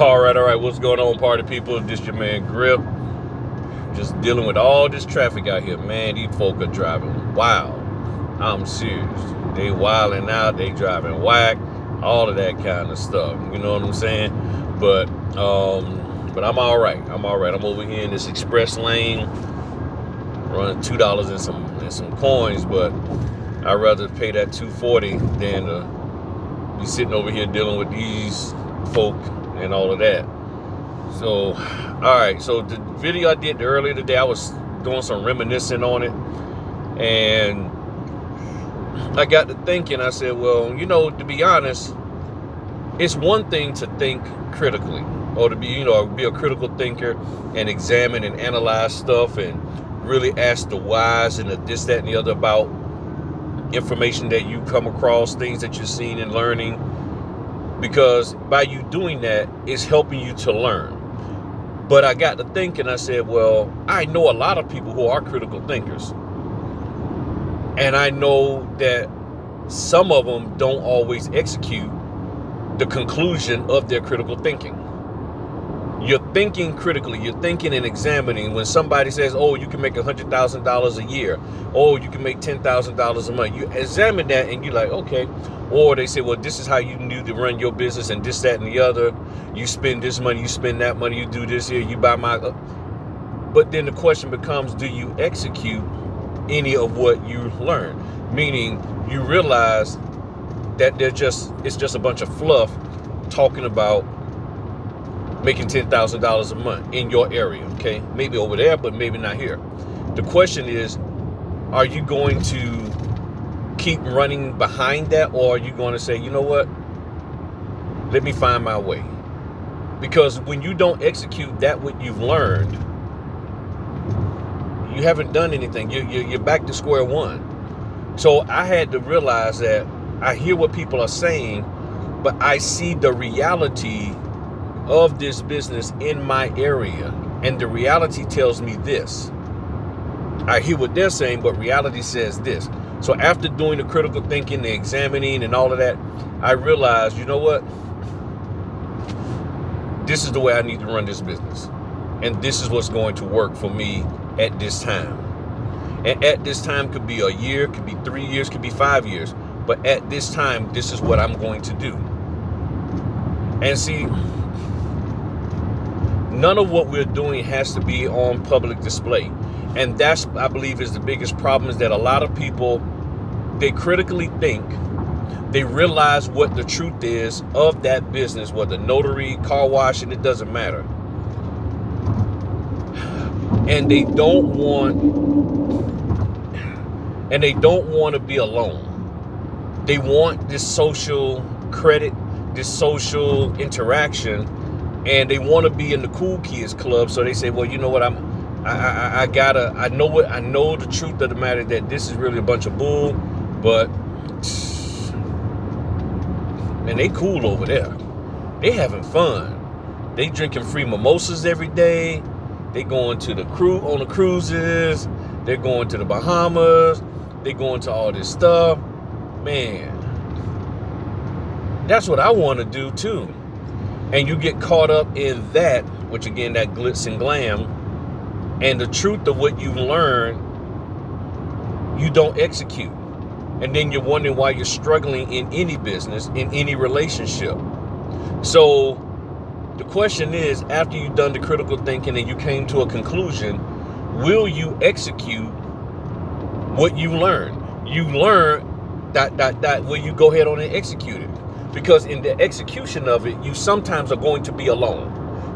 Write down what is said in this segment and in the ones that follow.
All right. What's going on, party people? This your man Grip. Just dealing with all this traffic out here, man. These folk are driving wild. I'm serious. They wilding out. They driving whack. All of that kind of stuff. You know what I'm saying? But I'm all right. I'm all right. I'm over here in this express lane, running $2 and some coins. But I'd rather pay that $2.40 than be sitting over here dealing with these folk and all of that. So, all right. So the video I did earlier today, I was doing some reminiscing on it, and I got to thinking. I said, well, to be honest, it's one thing to think critically, or to be a critical thinker and examine and analyze stuff and really ask the whys and the this, that, and the other about information that you come across, things that you're seeing and learning, because by you doing that, it's helping you to learn. But I got to thinking, I said, well, I know a lot of people who are critical thinkers. And I know that some of them don't always execute the conclusion of their critical thinking. You're thinking critically, you're thinking and examining. When somebody says, oh, you can make $100,000 a year, oh, you can make $10,000 a month, you examine that and you're like, okay. Or they say, well, this is how you need to run your business and this, that, and the other. You spend this money, you spend that money, you do this here, you buy my... But then the question becomes, do you execute any of what you learn? Meaning you realize that it's just a bunch of fluff talking about making $10,000 a month in your area, okay? Maybe over there, but maybe not here. The question is, are you going to keep running behind that, or are you going to say, you know what? Let me find my way. Because when you don't execute that what you've learned, you haven't done anything. You're back to square one. So I had to realize that I hear what people are saying, but I see the reality of this business in my area, and the reality tells me this. I hear what they're saying, but reality says this. So after doing the critical thinking, the examining, and all of that, I realized, you know what? This is the way I need to run this business, and this is what's going to work for me at this time. And at this time could be a year, could be 3 years, could be 5 years, but at this time, this is what I'm going to do. And see, none of what we're doing has to be on public display. And that's, I believe, is the biggest problem, is that a lot of people, they critically think, they realize what the truth is of that business, whether notary, car wash, and it doesn't matter. And they don't want to be alone. They want this social credit, this social interaction, and they want to be in the cool kids club. So they say, well, you know what, I know the truth of the matter, that this is really a bunch of bull, but man, they cool over there. They having fun. They drinking free mimosas every day. They going to the on the cruises. They're going to the Bahamas. They going to all this stuff. Man, that's what I want to do too. And you get caught up in that, which again, that glitz and glam, and the truth of what you learn, you don't execute. And then you're wondering why you're struggling in any business, in any relationship. So the question is, after you've done the critical thinking and you came to a conclusion, will you execute what you learned? You learn ... Will you go ahead on and execute it? Because in the execution of it, you sometimes are going to be alone.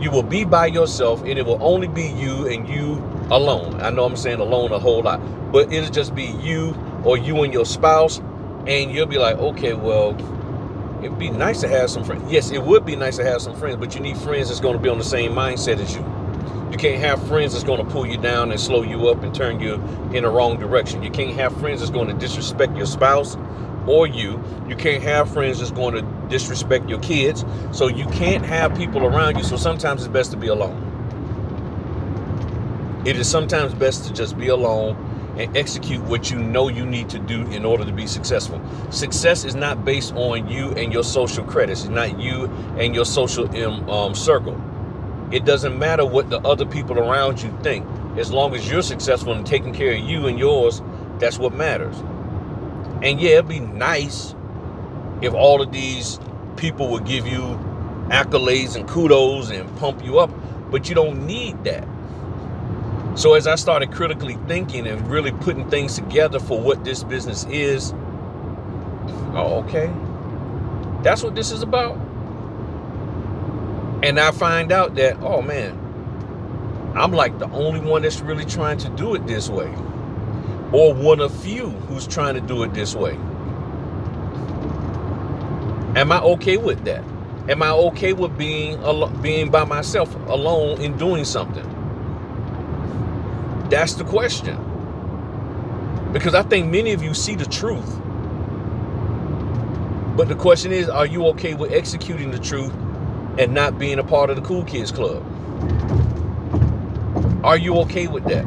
You will be by yourself, and it will only be you and you alone. I know I'm saying alone a whole lot, but it'll just be you or you and your spouse, and you'll be like, okay, well, it'd be nice to have some friends. Yes, it would be nice to have some friends, but you need friends that's going to be on the same mindset as you. You can't have friends that's going to pull you down and slow you up and turn you in the wrong direction. You can't have friends that's going to disrespect your spouse or you. You can't have friends that's going to disrespect your kids. So you can't have people around you. So sometimes it's best to be alone. It is sometimes best to just be alone and execute what you know you need to do in order to be successful. Success is not based on you and your social credits. It's not you and your social circle. It doesn't matter what the other people around you think. As long as you're successful and taking care of you and yours, that's what matters. And yeah, it'd be nice if all of these people would give you accolades and kudos and pump you up, but you don't need that. So as I started critically thinking and really putting things together for what this business is, oh, okay, that's what this is about. And I find out that, oh man, I'm like the only one that's really trying to do it this way, or one of few who's trying to do it this way. Am I okay with that? Am I okay with being by myself, alone in doing something? That's the question. Because I think many of you see the truth. But the question is, are you okay with executing the truth and not being a part of the Cool Kids Club? Are you okay with that?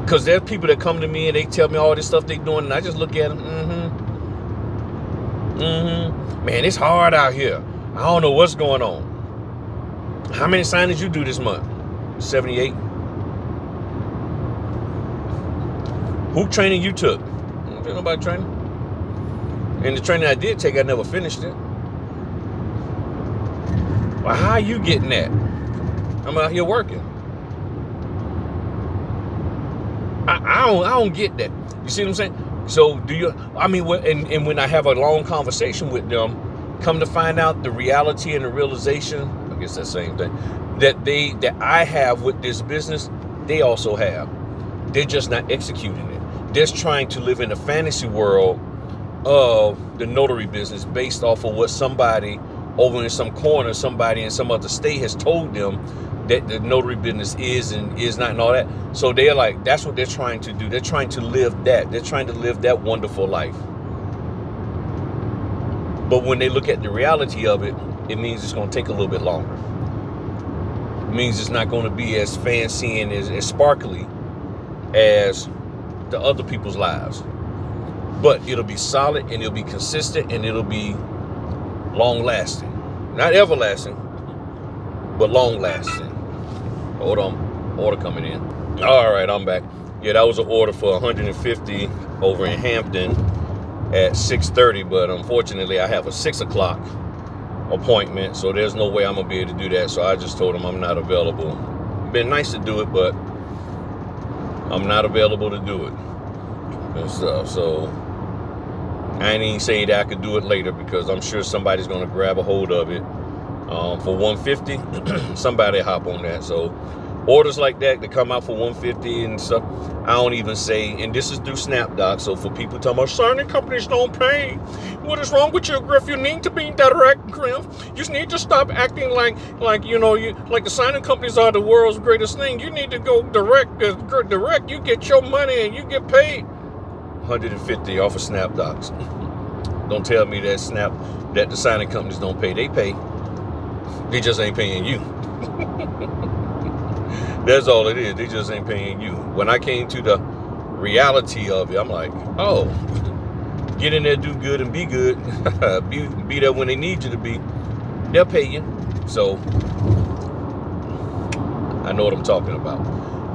Because there's people that come to me and they tell me all this stuff they're doing, and I just look at them, man, it's hard out here. I don't know what's going on. How many signings you do this month? 78. Who training you took? I don't know about training. And the training I did take, I never finished it. Well, how are you getting that? I'm out here working. I don't get that. You see what I'm saying? So do you, I mean, and when I have a long conversation with them, come to find out the reality and the realization, I guess that's the same thing, that I have with this business, they also have. They're just not executing it. They're trying to live in a fantasy world of the notary business based off of what somebody over in some corner, somebody in some other state has told them that the notary business is and is not and all that. So they're like, that's what they're trying to do. They're trying to live that. They're trying to live that wonderful life. But when they look at the reality of it, it means it's going to take a little bit longer. It means it's not going to be as fancy and as sparkly as the other people's lives. But it'll be solid and it'll be consistent and it'll be long lasting. Not everlasting, but long lasting. Hold on, order coming in. All right, I'm back. Yeah, that was an order for 150 over in Hampton at 6:30, but unfortunately I have a 6 o'clock appointment, so there's no way I'm gonna be able to do that. So I just told him I'm not available. Been nice to do it, but I'm not available to do it and stuff. So I ain't even say that I could do it later, because I'm sure somebody's gonna grab a hold of it. For 150, somebody hop on that. So orders like that come out for 150 and stuff, I don't even say, and this is through SnapDoc. So for people talking about signing companies don't pay, what is wrong with you, Griff? You need to be direct, Griff. You just need to stop acting like you know, like the signing companies are the world's greatest thing. You need to go direct. Direct, you get your money and you get paid. 150 off of SnapDocs. Don't tell me that the signing companies don't pay. They pay. They just ain't paying you. That's all it is. They just ain't paying you. When I came to the reality of it, I'm like, oh, get in there, do good, and be good. be there when they need you to be. They'll pay you. So I know what I'm talking about.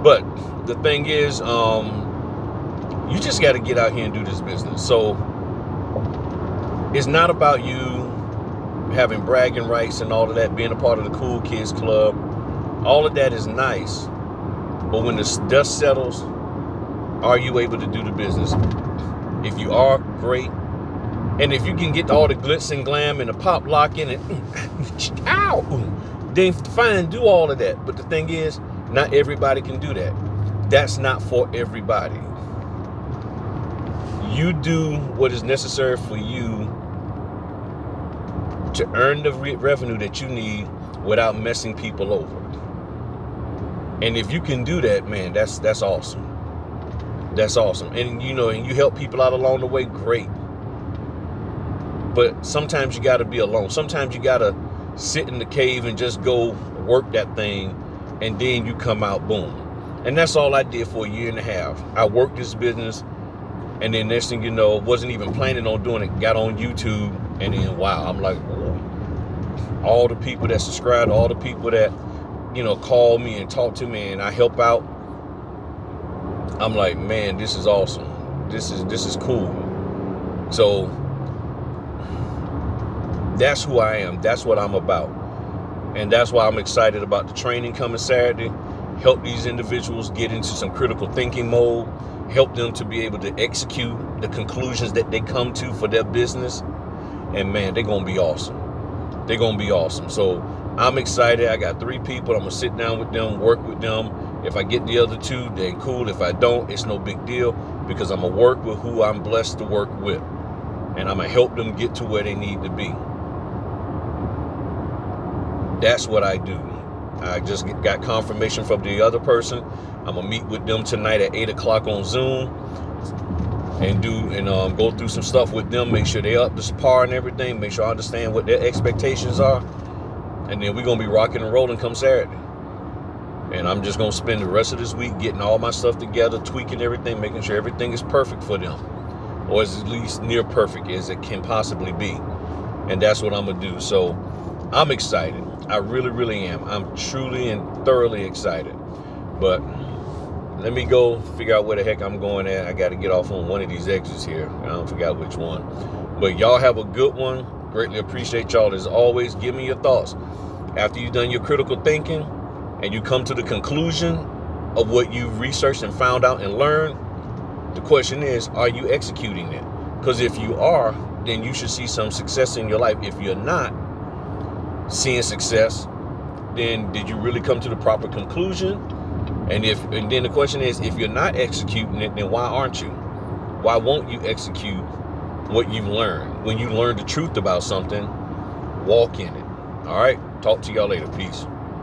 But the thing is, you just got to get out here and do this business. So it's not about you having bragging rights and all of that, being a part of the Cool Kids Club. All of that is nice. But when the dust settles, are you able to do the business? If you are, great. And if you can get all the glitz and glam and the pop lock in it, ow, then fine, do all of that. But the thing is, not everybody can do that. That's not for everybody. You do what is necessary for you to earn the revenue that you need without messing people over. And if you can do that, man, that's awesome. That's awesome. And you know, and you help people out along the way, great. But sometimes you got to be alone. Sometimes you got to sit in the cave and just go work that thing, and then you come out, boom. And that's all I did for a year and a half. I worked this business, and then next thing you know, wasn't even planning on doing it, got on YouTube, and then wow, I'm like, oh, all the people that subscribe, all the people that, you know, call me and talk to me and I help out, I'm like, man, this is awesome. This is cool. So that's who I am. That's what I'm about. And that's why I'm excited about the training coming Saturday. Help these individuals get into some critical thinking mode. Help them to be able to execute the conclusions that they come to for their business. And man, they're going to be awesome. They're going to be awesome. So I'm excited. I got 3 people. I'm going to sit down with them, work with them. If I get the other 2, then cool. If I don't, it's no big deal, because I'm going to work with who I'm blessed to work with. And I'm going to help them get to where they need to be. That's what I do. I just got confirmation from the other person. I'm going to meet with them tonight at 8 o'clock on Zoom and go through some stuff with them, make sure they're up to par and everything, make sure I understand what their expectations are. And then we're going to be rocking and rolling come Saturday. And I'm just going to spend the rest of this week getting all my stuff together, tweaking everything, making sure everything is perfect for them, or is at least near perfect as it can possibly be. And that's what I'm going to do. So I'm excited. I really, really am. I'm truly and thoroughly excited. But let me go figure out where the heck I'm going at. I got to get off on one of these exits here. I don't forget which one. But y'all have a good one. Greatly appreciate y'all. As always, give me your thoughts. After you've done your critical thinking and you come to the conclusion of what you've researched and found out and learned, the question is, are you executing it? Because if you are, then you should see some success in your life. If you're not seeing success, then did you really come to the proper conclusion? And then the question is, if you're not executing it, then why aren't you? Why won't you execute what you've learned? When you learn the truth about something, walk in it. All right, talk to y'all later. Peace.